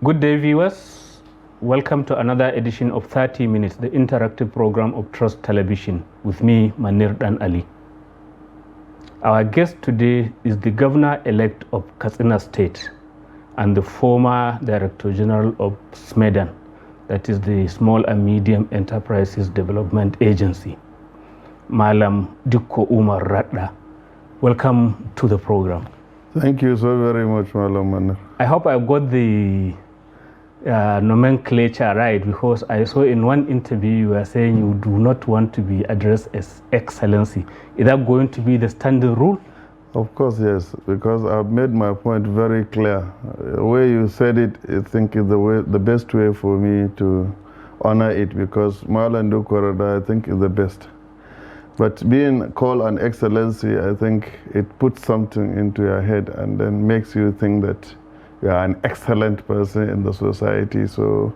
Good day, viewers. Welcome to another edition of 30 Minutes, the interactive program of Trust Television, with me, Manir Dan Ali. Our guest today is the Governor-elect of Katsina State and the former Director General of SMEDAN, that is the Small and Medium Enterprises Development Agency, Malam Dikko Umar Radda. Welcome to the program. Thank you so very much, Malam Manir. I hope I got the nomenclature right, because I saw in one interview you were saying you do not want to be addressed as Excellency. Is that going to be the standard rule? Of course, yes, because I've made my point very clear. The way you said it, I think is the best way for me to honor it, because Malam Dikko Radda, I think, is the best. But being called an Excellency, I think it puts something into your head and then makes you think that you are an excellent person in the society. So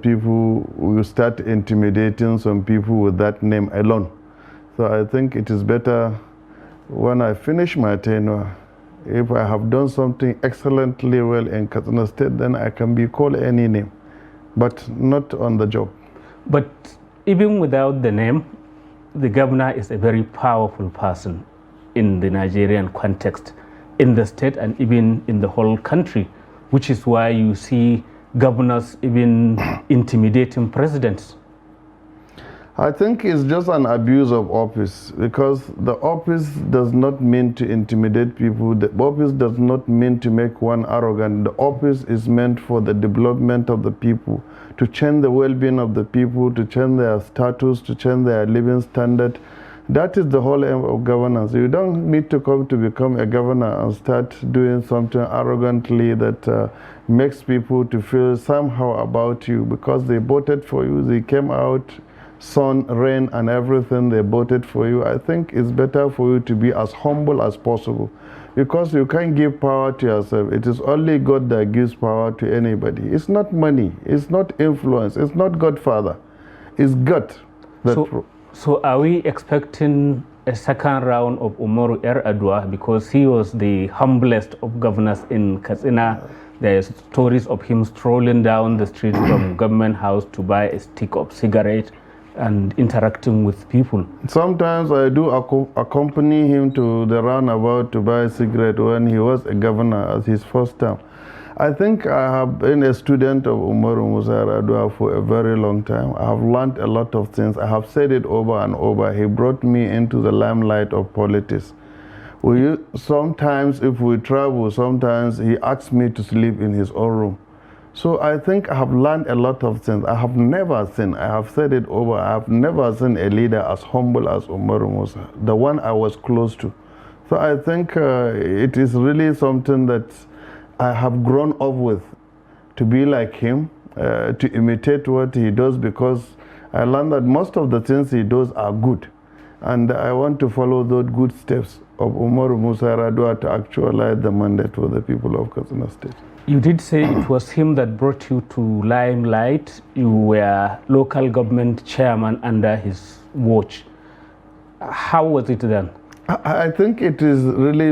people will start intimidating some people with that name alone. So I think it is better when I finish my tenure, if I have done something excellently well in Katsina State, then I can be called any name, but not on the job. But even without the name, the governor is a very powerful person in the Nigerian context, in the state and even in the whole country, which is why you see governors even intimidating presidents. I think it's just an abuse of office, because the office does not mean to intimidate people. The office does not mean to make one arrogant. The office is meant for the development of the people, to change the well-being of the people, to change their status, to change their living standard. That is the whole aim of governance. You don't need to come to become a governor and start doing something arrogantly that makes people to feel somehow about you, because they voted for you, they came out, sun, rain, and everything, they voted for you. I think it's better for you to be as humble as possible, because you can't give power to yourself. It is only God that gives power to anybody. It's not money, it's not influence, it's not Godfather, it's God. So are we expecting a second round of Umar Adwa, because he was the humblest of governors in Katsina? There's stories of him strolling down the street from government house to buy a stick of cigarette and interacting with people. Sometimes I do accompany him to the roundabout to buy a cigarette when he was a governor as his first term. I think I have been a student of Umar Adwa for a very long time. I have learned a lot of things. I have said it over and over. He brought me into the limelight of politics. Sometimes if we travel, sometimes he asks me to sleep in his own room. So I think I have learned a lot of things. I have never seen, I have said it over, I have never seen a leader as humble as Umar Musa, the one I was close to. So I think it is really something that I have grown up with, to be like him, to imitate what he does, because I learned that most of the things he does are good. And I want to follow those good steps of Umar Musa Radwa to actualize the mandate for the people of Katsina State. You did say it was him that brought you to limelight. You were local government chairman under his watch. How was it then? I think it is really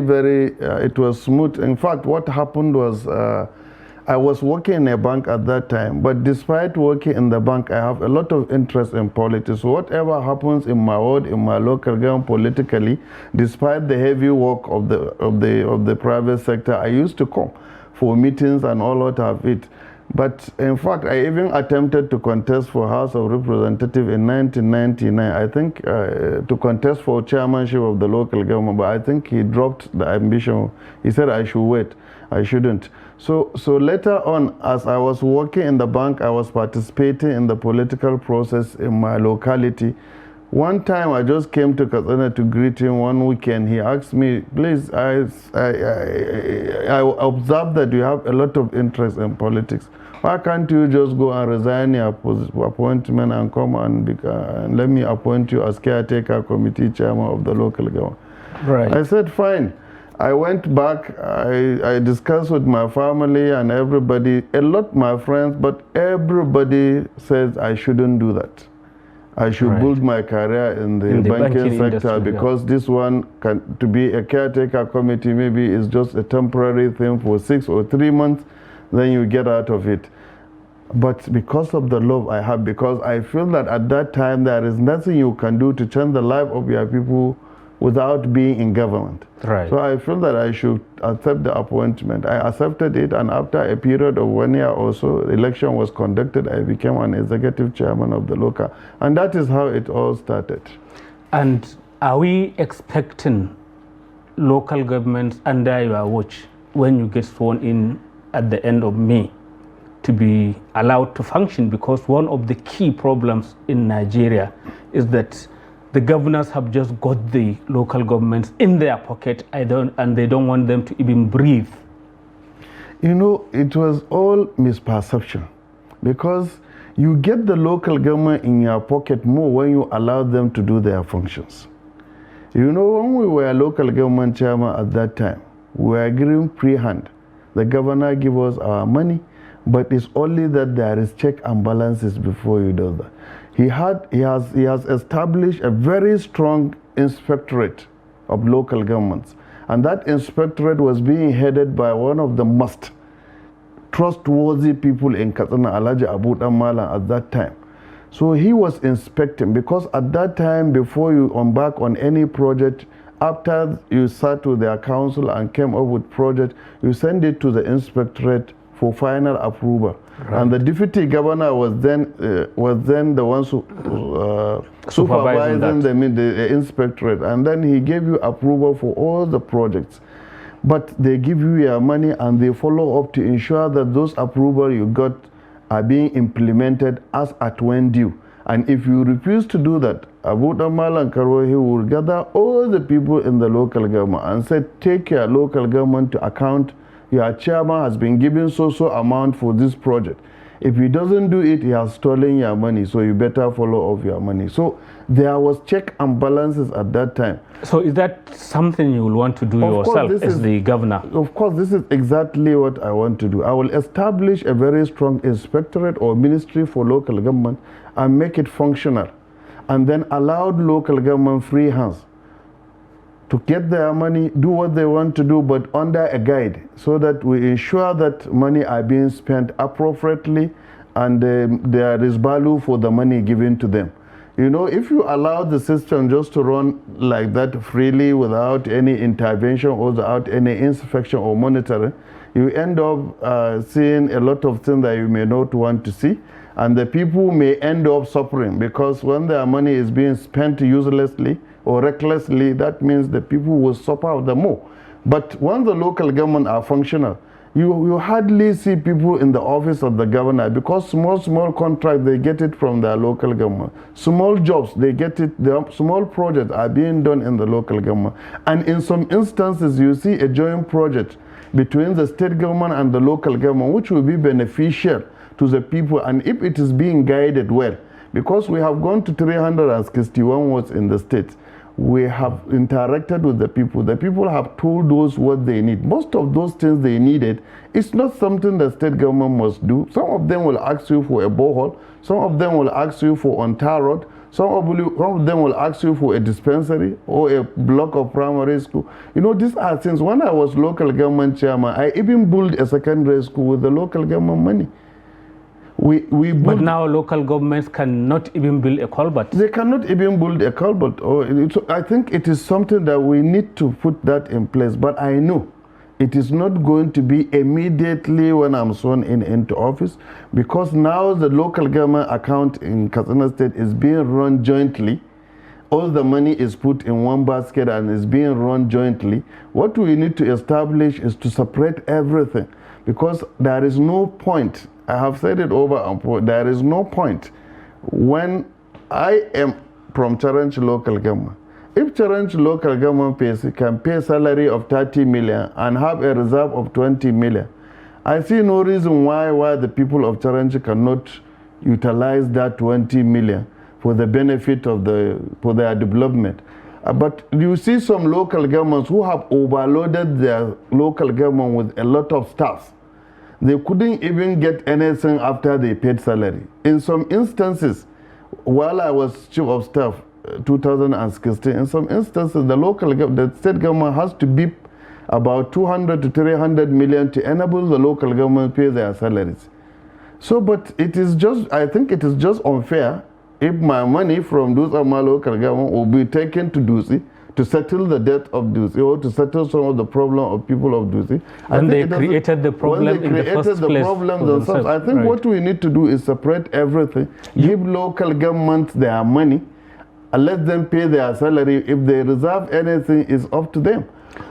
it was smooth. In fact, what happened was I was working in a bank at that time, but despite working in the bank, I have a lot of interest in politics. So whatever happens in my ward, in my local government politically, despite the heavy work of the private sector, I used to come for meetings and all that of it. But in fact, I even attempted to contest for House of Representatives in 1999, I think, to contest for chairmanship of the local government, but I think he dropped the ambition. He said I should wait, I shouldn't. So later on, as I was working in the bank, I was participating in the political process in my locality. One time I just came to Katsina to greet him one weekend. He asked me, please, I observed that you have a lot of interest in politics. Why can't you just go and resign your appointment and come and let me appoint you as caretaker committee chairman of the local government? Right. I said, fine. I went back, I discussed with my family and everybody, a lot my friends, but everybody says I shouldn't do that. I should build my career in the banking sector, because this one, to be a caretaker committee, maybe is just a temporary thing for 6 or 3 months. then you get out of it. But because of the love I have, because I feel that at that time there is nothing you can do to change the life of your people without being in government. Right. So I feel that I should accept the appointment. I accepted it, and after a period of 1 year or so, the election was conducted. I became an executive chairman of the local, and that is how it all started. And are we expecting local governments under your watch, when you get sworn in at the end of May, to be allowed to function? Because one of the key problems in Nigeria is that the governors have just got the local governments in their pocket, and they don't want them to even breathe. You know, it was all misperception, because you get the local government in your pocket more when you allow them to do their functions. You know, when we were local government chairman at that time, we were given free hand. The governor gave us our money, but it's only that there is check and balances before you do that. He has established a very strong inspectorate of local governments, and that inspectorate was being headed by one of the most trustworthy people in Katsina, Alhaji Abu Damala, at that time. So he was inspecting, because at that time, before you embark on any project, after you sat with their council and came up with project, you send it to the inspectorate for final approval. Right. And the deputy governor was then the one supervising the inspectorate, and then he gave you approval for all the projects. But they give you your money, and they follow up to ensure that those approvals you got are being implemented as at when due. And if you refuse to do that, Abu Damal and Karohi will gather all the people in the local government and say, take your local government to account. Your chairman has been given so amount for this project. If he doesn't do it, he has stolen your money, so you better follow up your money. So there was check and balances at that time. So is that something you will want to do yourself as the governor? Of course, this is exactly what I want to do. I will establish a very strong inspectorate or ministry for local government and make it functional, and then allow local government free hands to get their money, do what they want to do, but under a guide, so that we ensure that money are being spent appropriately, and there is value for the money given to them. You know, if you allow the system just to run like that freely without any intervention or without any inspection or monitoring, you end up seeing a lot of things that you may not want to see, and the people may end up suffering, because when their money is being spent uselessly or recklessly, that means the people will suffer the more. But when the local government are functional, you hardly see people in the office of the governor, because small contracts, they get it from their local government. Small jobs, they get it, the small projects are being done in the local government. And in some instances, you see a joint project between the state government and the local government, which will be beneficial to the people, and if it is being guided well. Because we have gone to 361 wards in the state, we have interacted with the people. The people have told us what they need. Most of those things they needed, it's not something the state government must do. Some of them will ask you for a borehole. Some of them will ask you for on-tar road. Some of them will ask you for a dispensary or a block of primary school. You know, these are things. When I was local government chairman, I even built a secondary school with the local government money. But now local governments cannot even build a culvert. They cannot even build a culvert. I think it is something that we need to put that in place. But I know it is not going to be immediately when I'm sworn into office, because now the local government account in Katsina State is being run jointly. All the money is put in one basket and is being run jointly. What we need to establish is to separate everything, because there is no point. I have said it over and over. There is no point when I am from Charanchi local government. If Charanchi local government can pay salary of 30 million and have a reserve of 20 million, I see no reason why the people of Charanchi cannot utilize that 20 million for the benefit of for their development. But you see some local governments who have overloaded their local government with a lot of staff. They couldn't even get anything after they paid salary. In some instances, while I was chief of staff, 2016, in some instances, the state government has to beep about 200 to 300 million to enable the local government pay their salaries. So, but it is just, I think it is just unfair if my money from my local government will be taken to Dusi to settle the debt of Dusi or to settle some of the problem of people of Dusi. When they created the problem in the first place. Themselves. I think what we need to do is separate everything, give local governments their money, and let them pay their salary. If they reserve anything, it's up to them.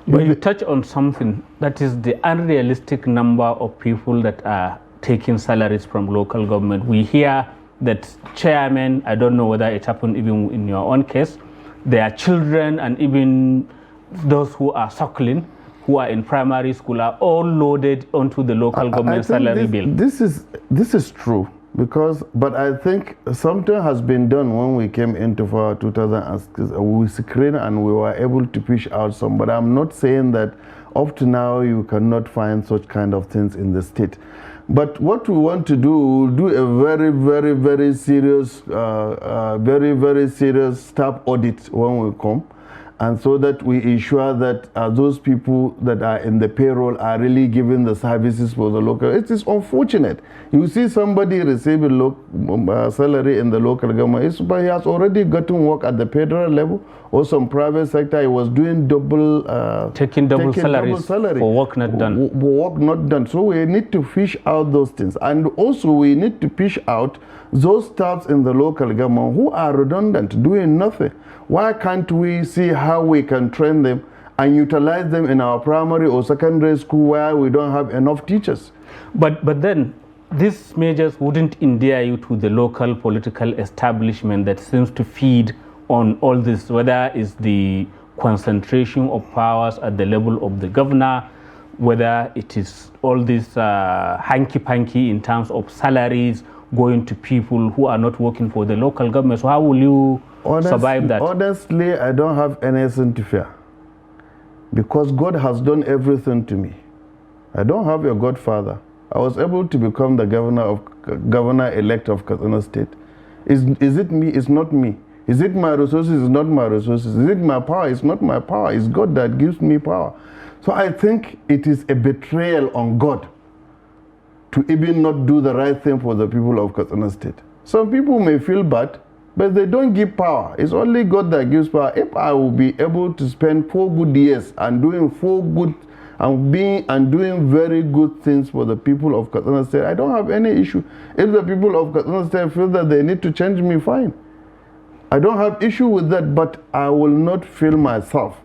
But you touch on something, that is the unrealistic number of people that are taking salaries from local government. We hear that chairmen, I don't know whether it happened even in your own case, their children and even those who are suckling, who are in primary school, are all loaded onto the local government salary bill. This is true, but I think something has been done when we came into for 2006. We screened and we were able to push out some, but I'm not saying that up to now you cannot find such kind of things in the state. But what we want to do, we'll do a very, very, very serious, very serious staff audit when we come, and so that we ensure that those people that are in the payroll are really giving the services for the local. It is unfortunate. You see somebody receiving salary in the local government, but he has already gotten work at the federal level or some private sector. He was doing taking double salaries for work not done. Work not done. So we need to fish out those things, and also we need to fish out those staffs in the local government who are redundant, doing nothing. Why can't we see how we can train them and utilize them in our primary or secondary school where we don't have enough teachers? But then these measures wouldn't endear you to the local political establishment that seems to feed on all this, whether it's the concentration of powers at the level of the governor, whether it is all this hanky-panky in terms of salaries going to people who are not working for the local government. So how will you survive that? Honestly, I don't have anything to fear, because God has done everything to me. I don't have a godfather. I was able to become the governor-elect of Katsina State. Is it me? It's not me. Is it my resources? It's not my resources. Is it my power? It's not my power. It's God that gives me power. So I think it is a betrayal on God to even not do the right thing for the people of Katsina State. Some people may feel bad, but they don't give power. It's only God that gives power. If I will be able to spend 4 good years and doing doing very good things for the people of Katsina State, I don't have any issue. If the people of Katsina State feel that they need to change me, fine. I don't have issue with that, but I will not feel myself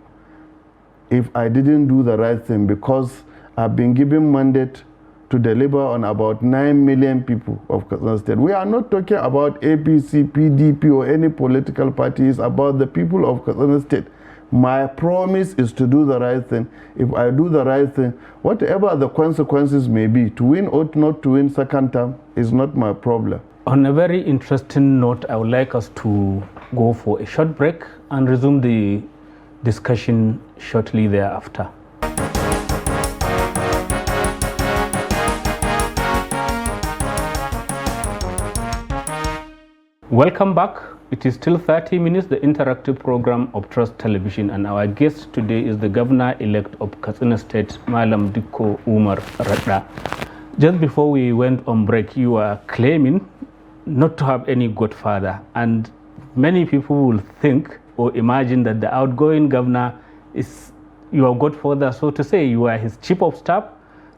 if I didn't do the right thing, because I've been given mandate to deliver on about 9 million people of Katsina State. We are not talking about APC, PDP, or any political party. It's about the people of Katsina State. My promise is to do the right thing. If I do the right thing, whatever the consequences may be, to win or not to win second term is not my problem. On a very interesting note, I would like us to go for a short break and resume the discussion shortly thereafter. Welcome back. It is still 30 minutes, the interactive program of Trust Television, and our guest today is the Governor-elect of Katsina State, Malam Dikko Umar Radda. Just before we went on break, you were claiming not to have any godfather, and many people will think or imagine that the outgoing governor is your godfather, so to say. You are his chief of staff,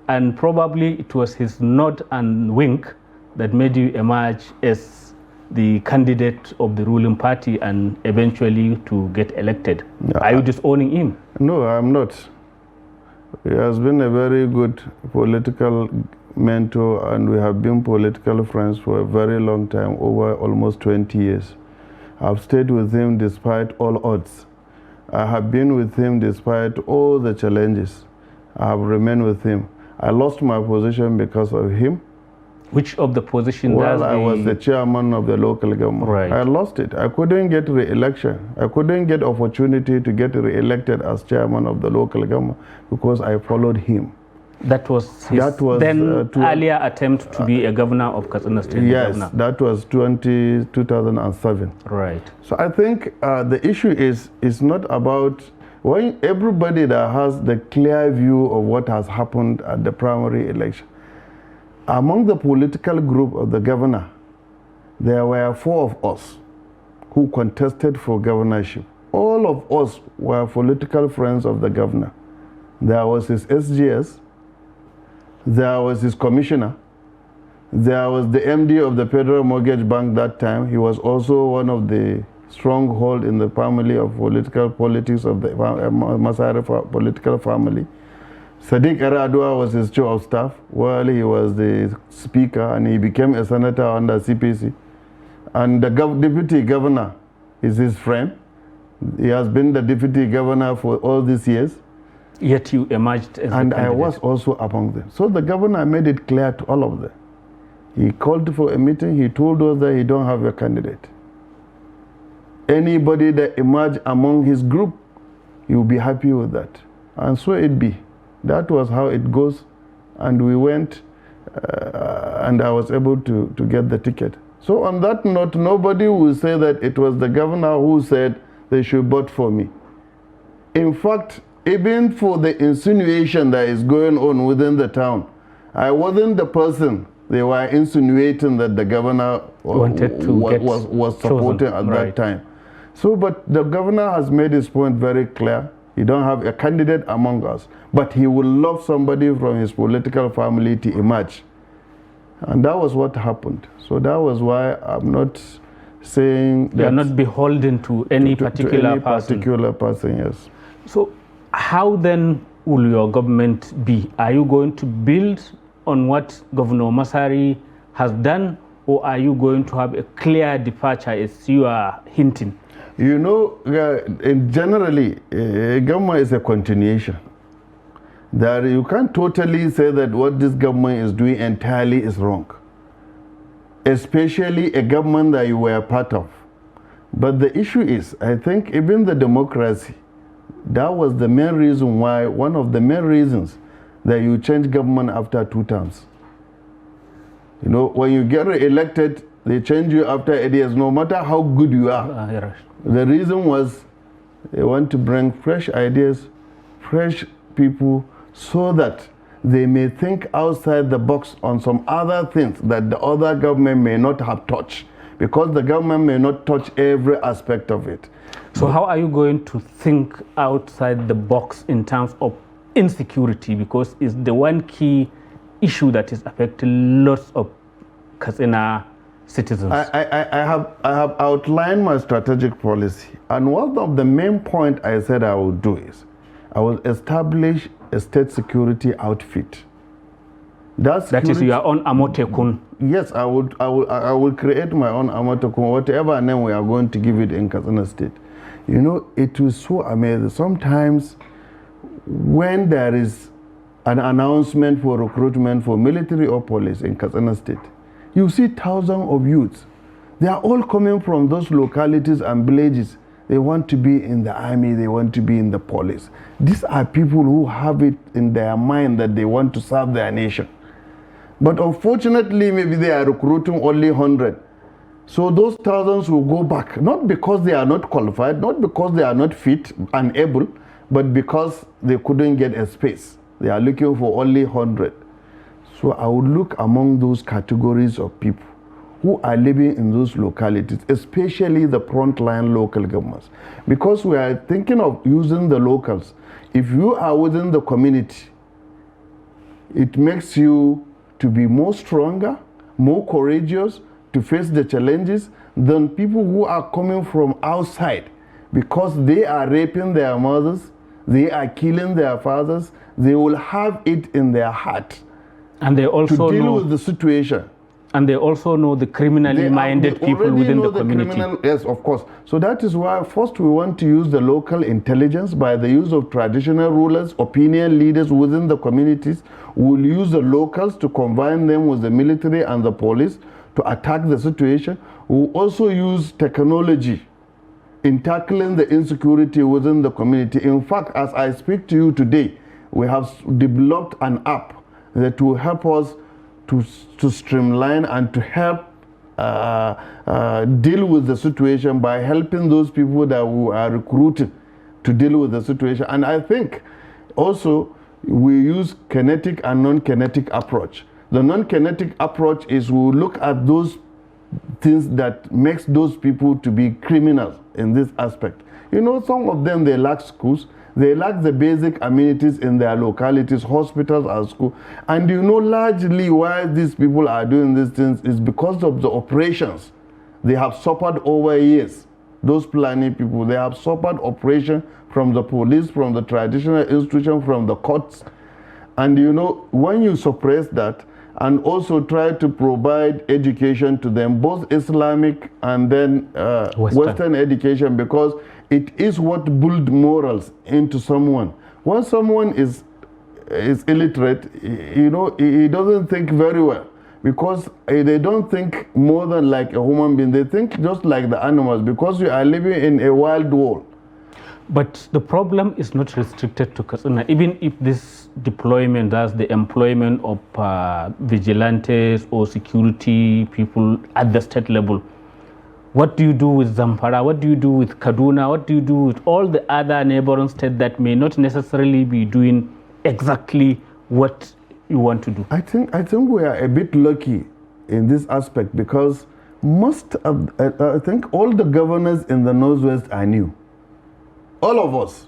and probably it was his nod and wink that made you emerge as the candidate of the ruling party and eventually to get elected. Yeah. Are you disowning him? No, I'm not. He has been a very good political mentor, and we have been political friends for a very long time, over almost 20 years. I've stayed with him despite all odds. I have been with him despite all the challenges. I have remained with him. I lost my position because of him. Which of the position? Well, I was the chairman of the local government. Right. I lost it. I couldn't get re-election. I couldn't get opportunity to get re-elected as chairman of the local government because I followed him. That was his earlier attempt to be a governor of Katsina State. Yes, that was 2007. Right. So I think the issue is not about when everybody that has the clear view of what has happened at the primary election, among the political group of the governor, there were 4 of us who contested for governorship. All of us were political friends of the governor. There was his SGS, there was his commissioner, there was the MD of the Federal Mortgage Bank that time. He was also one of the stronghold in the family of politics of the Masare political family. Sadiq Aradua was his chief of staff while he was the speaker, and he became a senator under CPC. And the deputy governor is his friend. He has been the deputy governor for all these years. Yet you emerged as and the candidate. I was also among them. So the governor made it clear to all of them. He called for a meeting. He told us that he don't have a candidate. Anybody that emerged among his group, he will be happy with that. And so it be. That was how it goes. And we went, and I was able to get the ticket. So on that note, nobody will say that it was the governor who said they should vote for me. In fact, even for the insinuation that is going on within the town, I wasn't the person they were insinuating that the governor was supporting at that time. So, but the governor has made his point very clear. He don't have a candidate among us, but he would love somebody from his political family to emerge. And that was what happened. So that was why I'm not saying that... You are not beholden to any particular person, yes. So how then will your government be? Are you going to build on what Governor Masari has done, or are you going to have a clear departure as you are hinting? You know, generally, government is a continuation. That you can't totally say that what this government is doing entirely is wrong. Especially a government that you were part of. But the issue is, I think even the democracy, that was the main reason why, one of the main reasons that you change government after 2 terms. You know, when you get elected, they change you after 8 years, no matter how good you are. The reason was they want to bring fresh ideas, fresh people, so that they may think outside the box on some other things that the other government may not have touched, because the government may not touch every aspect of it. So how are you going to think outside the box in terms of insecurity, because it's the one key issue that is affecting lots of Katsina citizens? I have outlined my strategic policy, and one of the main points I said I would do is I will establish a state security outfit. That is your own Amotekun. Yes, I will create my own Amotekun, whatever name we are going to give it in Katsina State. You know, it was so amazing. Sometimes when there is an announcement for recruitment for military or police in Katsina State, you see thousands of youths. They are all coming from those localities and villages. They want to be in the army, they want to be in the police. These are people who have it in their mind that they want to serve their nation. But unfortunately, maybe they are recruiting only 100. So those thousands will go back, not because they are not qualified, not because they are not fit and able, but because they couldn't get a space. They are looking for only 100. So I would look among those categories of people who are living in those localities, especially the frontline local governments. Because we are thinking of using the locals. If you are within the community, it makes you to be more stronger, more courageous, to face the challenges than people who are coming from outside, because they are raping their mothers, they are killing their fathers, they will have it in their heart. And they also to deal know with the situation. And they also know the criminally minded people within the community. Yes, of course. So that is why first we want to use the local intelligence by the use of traditional rulers, opinion leaders within the communities. We'll use the locals to combine them with the military and the police to attack the situation. We'll also use technology in tackling the insecurity within the community. In fact, as I speak to you today, we have developed an app that will help us to streamline and to help deal with the situation by helping those people that we are recruiting to deal with the situation. And I think also we use kinetic and non-kinetic approach. The non-kinetic approach is we look at those things that makes those people to be criminals in this aspect. You know, some of them, they lack schools, they lack the basic amenities in their localities, hospitals and schools. And you know, largely why these people are doing these things is because of the operations they have suffered over years. Those planning people, they have suffered operation from the police, from the traditional institution, from the courts. And you know, when you suppress that and also try to provide education to them, both Islamic and then Western education, because it is what builds morals into someone. When someone is illiterate, you know, he doesn't think very well, because they don't think more than like a human being. They think just like the animals, because we are living in a wild world. But the problem is not restricted to Katsina. Even if this deployment does the employment of vigilantes or security people at the state level, what do you do with Zamfara? What do you do with Kaduna? What do you do with all the other neighboring states that may not necessarily be doing exactly what you want to do? I think we are a bit lucky in this aspect, because I think all the governors in the Northwest are new. All of us,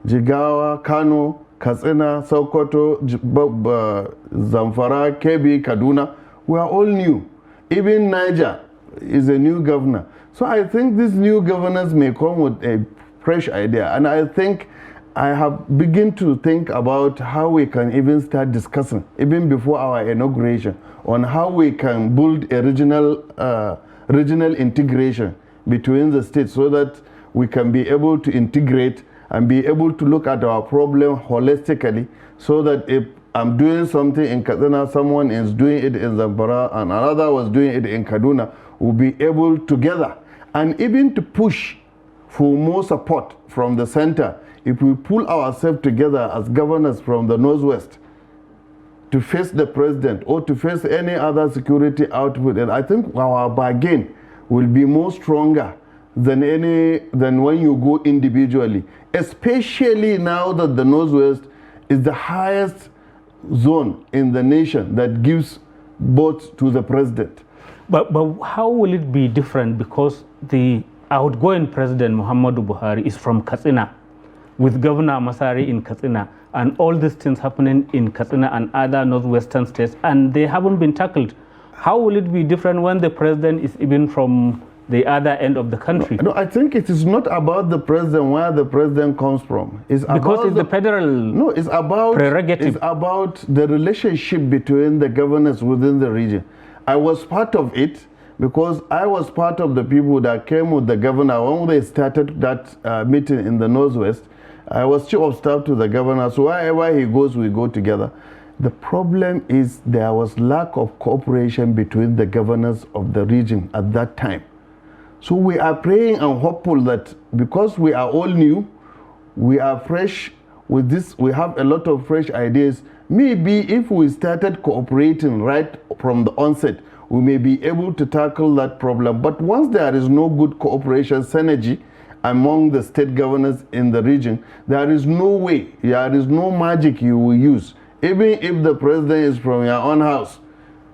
Jigawa, Kano, Katsina, Sokoto, Zamfara, Kebbi, Kaduna, we are all new. Even Niger is a new governor. So I think these new governors may come with a fresh idea. And I think I have begun to think about how we can even start discussing, even before our inauguration, on how we can build a regional integration between the states, so that we can be able to integrate and be able to look at our problem holistically, so that if I'm doing something in Katsina, someone is doing it in Zamfara, and another was doing it in Kaduna, we'll be able together, and even to push for more support from the center. If we pull ourselves together as governors from the Northwest to face the president or to face any other security outfit, and I think our bargain will be more stronger than when you go individually, especially now that the Northwest is the highest zone in the nation that gives votes to the president. But how will it be different, because the outgoing president Muhammadu Buhari is from Katsina, with Governor Masari in Katsina, and all these things happening in Katsina and other northwestern states, and they haven't been tackled? How will it be different when the president is even from the other end of the country? No, I think it is not about the president, where the president comes from. It's because it's the federal it's about prerogative. It's about the relationship between the governors within the region. I was part of it, because I was part of the people that came with the governor when they started that meeting in the Northwest. I was chief of staff to the governor, so wherever he goes, we go together. The problem is there was lack of cooperation between the governors of the region at that time. So we are praying and hopeful that, because we are all new, we are fresh with this, we have a lot of fresh ideas. Maybe if we started cooperating right from the onset, we may be able to tackle that problem. But once there is no good cooperation, synergy among the state governors in the region, there is no way, there is no magic you will use, even if the president is from your own house,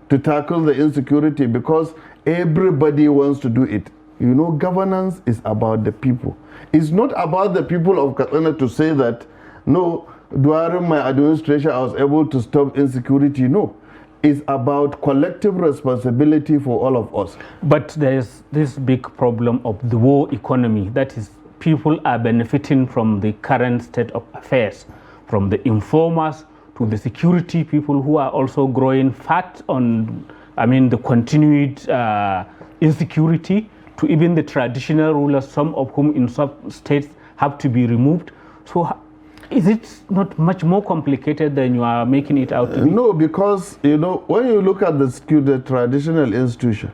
to tackle the insecurity, because everybody wants to do it. You know, governance is about the people. It's not about the people of Katsina to say that, no, during my administration I was able to stop insecurity. No, it's about collective responsibility for all of us. But there's this big problem of the war economy. That is, people are benefiting from the current state of affairs, from the informers to the security people who are also growing fat on, the continued insecurity, to even the traditional rulers, some of whom in some states have to be removed. So is it not much more complicated than you are making it out to be? No, because, you know, when you look at the traditional institution,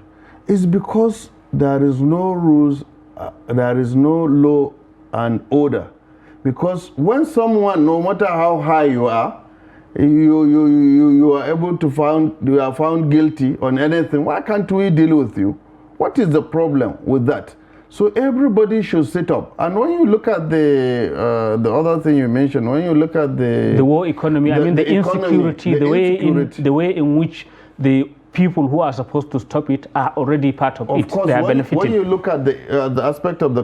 it's because there is no rules, there is no law and order. Because when someone, no matter how high you are, you are able to you are found guilty on anything, why can't we deal with you? What is the problem with that? So everybody should sit up. And when you look at the other thing you mentioned, when you look at the war economy, the insecurity, the way in which the people who are supposed to stop it are already part of it. Course, they are benefiting. When you look at the aspect of the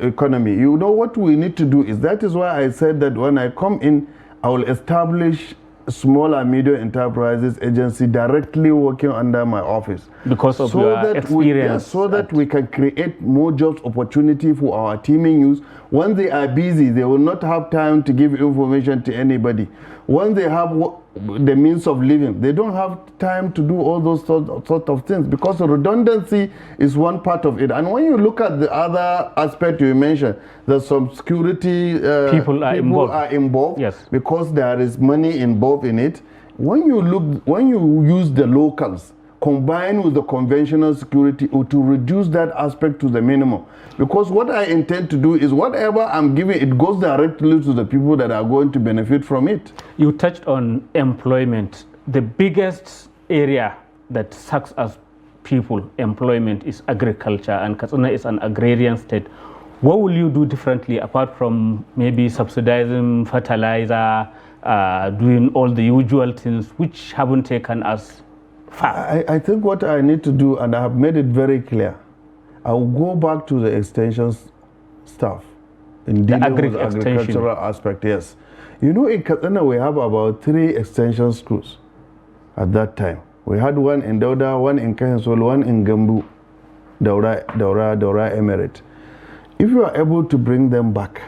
economy, you know what we need to do is, that is why I said that when I come in, I will establish small and medium enterprises agency directly working under my office, because of your experience. So that we can create more jobs opportunity for our teaming youth. When they are busy, they will not have time to give information to anybody. When they have the means of living, they don't have time to do all those sort of things, because redundancy is one part of it. And when you look at the other aspect you mentioned, that some security people are involved. Yes, because there is money involved in it. When you use the locals combined with the conventional security, to reduce that aspect to the minimum. Because what I intend to do is, whatever I'm giving, it goes directly to the people that are going to benefit from it. You touched on employment. The biggest area that sucks us people employment is agriculture, and Katsina is an agrarian state. What will you do differently, apart from maybe subsidizing fertilizer, doing all the usual things which haven't taken us far? I think what I need to do, and I have made it very clear, I will go back to the extension staff in dealing with the agricultural aspect. Yes, you know, in Katsina we have about 3 extension schools at that time. We had one in Dauda, one in Kahensol, one in Gambu, Daura Emirate. If you are able to bring them back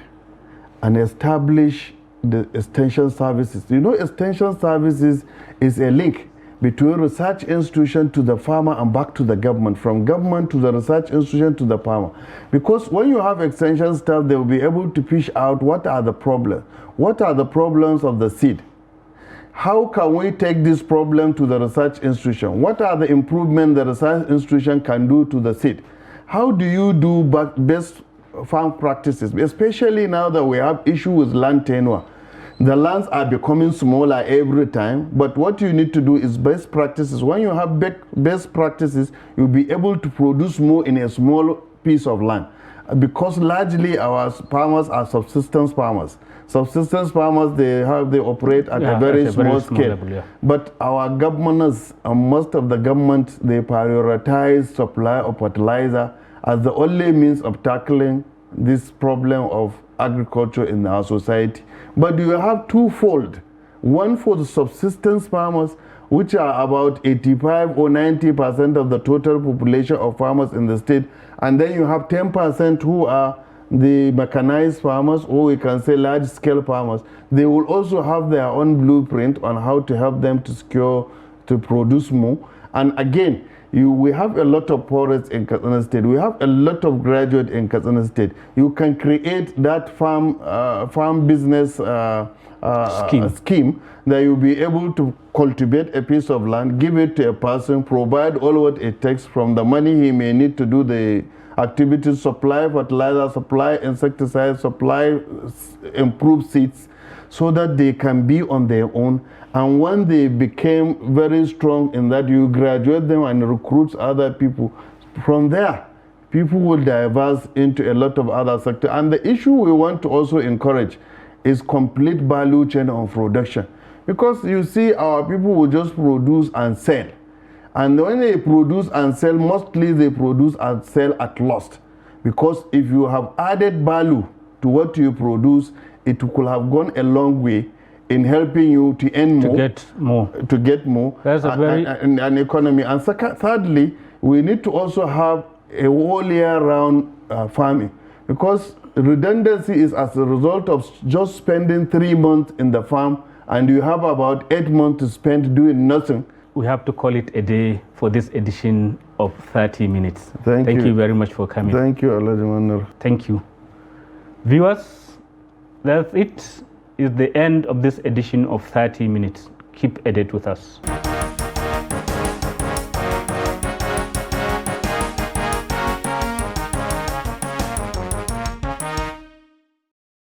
and establish the extension services, you know, extension services is a link between research institution to the farmer and back to the government, from government to the research institution to the farmer. Because when you have extension staff, they will be able to fish out what are the problems. What are the problems of the seed? How can we take this problem to the research institution? What are the improvements the research institution can do to the seed? How do you do best farm practices, especially now that we have issue with land tenure? The lands are becoming smaller every time, but what you need to do is best practices. When you have best practices, you'll be able to produce more in a small piece of land. Because largely our farmers are subsistence farmers. Subsistence farmers, they operate at a very small scale. Level, But our governors, most of the government, they prioritize supply of fertilizer as the only means of tackling this problem of agriculture in our society. But you have twofold. One for the subsistence farmers, which are about 85 or 90% of the total population of farmers in the state. And then you have 10% who are the mechanized farmers, or we can say large-scale farmers. They will also have their own blueprint on how to help them to produce more. And again, we have a lot of forests in Katsina State. We have a lot of graduates in Katsina State. You can create that farm business scheme that you'll be able to cultivate a piece of land, give it to a person, provide all what it takes, from the money he may need to do the activities, supply fertilizer, supply insecticide, supply improved seeds, so that they can be on their own. And when they became very strong in that, you graduate them and recruit other people. From there, people will diverse into a lot of other sectors. And the issue we want to also encourage is complete value chain of production. Because you see, our people will just produce and sell. And when they produce and sell, mostly they produce and sell at loss. Because if you have added value to what you produce, it could have gone a long way in helping you to earn more. To get more. That's a very... an economy. And thirdly, we need to also have a whole year-round farming. Because redundancy is as a result of just spending 3 months in the farm, and you have about 8 months to spend doing nothing. We have to call it a day for this edition of 30 Minutes. Thank you very much for coming. Thank you, Alhaji Manur. Thank you. Viewers, that's it. Is the end of this edition of 30 Minutes. Keep a date with us.